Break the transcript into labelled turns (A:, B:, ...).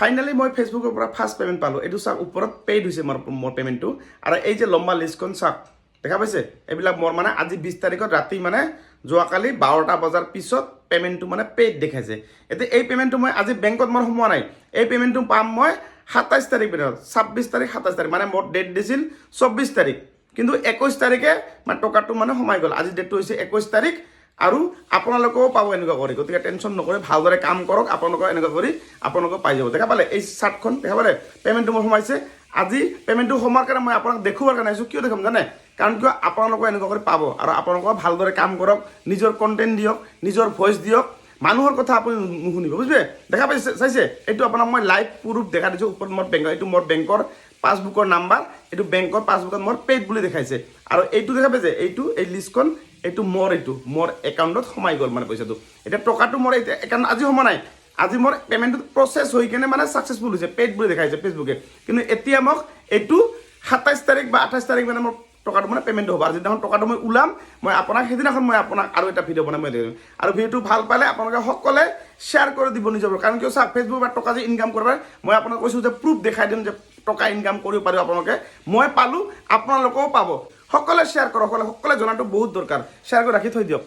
A: finally মই ফেচবুকৰ পৰা ফাৰ্ষ্ট পেমেণ্ট পালোঁ এইটো চাওক ওপৰত পেইড হৈছে মোৰ পেমেণ্টটো আৰু এই যে লম্বা লিষ্টখন চাওক দেখা পাইছে এইবিলাক মোৰ মানে আজি 20 তাৰিখত ৰাতি মানে যোৱাকালি 12টা বজাৰ পিছত পেমেণ্টটো মানে পেইড দেখাইছে এতিয়া এই পেমেণ্টটো মই আজি বেংকত মোৰ সোমোৱা নাই এই পেমেণ্টটো পাম মই 27 তাৰিখ ভিতৰত 26 তাৰিখ 27 তাৰিখ মানে মোৰ ডেট দিছিল 24 তাৰিখ কিন্তু 21 তাৰিখে মানে টকাটো মানে সোমাই গ'ল আজি ডেটটো হৈছে 21 তাৰিখ আৰু আপোনালোকেও পাব এনেকুৱা কৰি গতিকে টেনশ্যন নকৰে ভালদৰে কাম কৰক আপোনালোকে এনেকুৱা কৰি আপোনালোকে পাই যাব দেখা পালে এই চাৰ্টখন দেখা পালে পেমেণ্টটো মোৰ সোমাইছে আজি পেমেণ্টটো সোমাৰ কাৰণে মই আপোনাক দেখুৱাৰ কাৰণে আহিছোঁ কিয় দেখাম জানে কাৰণ কিয় আপোনালোকে এনেকুৱা কৰি পাব আৰু আপোনালোকে ভালদৰে কাম কৰক নিজৰ কণ্টেণ্ট দিয়ক নিজৰ ভইচ দিয়ক মানুহৰ কথা আপুনি নুশুনিব বুজিছে দেখা পাইছে চাইছে এইটো আপোনাক মই লাইভ প্ৰুফ দেখা দিছোঁ ওপৰত মোৰ বেংক এইটো মোৰ বেংকৰ পাছবুকৰ নাম্বাৰ এইটো বেংকৰ পাছবুকত মোৰ পেইড বুলি দেখাইছে আৰু এইটো দেখা পাইছে এইটো এই লিষ্টখন এইটো মোৰ একাউণ্টত সোমাই গ'ল মানে পইচাটো এতিয়া টকাটো মোৰ একাউণ্ট আজি সোমোৱা নাই আজি মোৰ পেমেণ্টটো প্ৰচেছ হৈ কেনে মানে ছাকচেছফুল হৈছে পেইড বুলি দেখাইছে ফেচবুকে কিন্তু এতিয়া মোক এইটো 27 তাৰিখ বা 28 তাৰিখ মানে মোৰ টকাটো মানে পেমেণ্ট হ'ব আৰু যিদিনাখন টকাটো মই ওলাম মই আপোনাক সেইদিনাখন মই আপোনাক আৰু এটা ভিডিঅ' বনাই মই দিম আৰু ভিডিঅ'টো ভাল পালে আপোনালোকে সকলোৱে শ্বেয়াৰ কৰি দিব নিজৰ কাৰণ কিয় চাওক ফেচবুকৰ টকা যে ইনকাম কৰিব মই আপোনাক কৈছোঁ যে প্ৰুফ দেখাই দিম যে টকা ইনকাম কৰিব পাৰিব আপোনালোকে মই পালোঁ আপোনালোকেও পাব সকলোৱে শ্বেয়াৰ কৰক সকলোৱে জনাটো বহুত দৰকাৰ শ্বেয়াৰ কৰি ৰাখি থৈ দিয়ক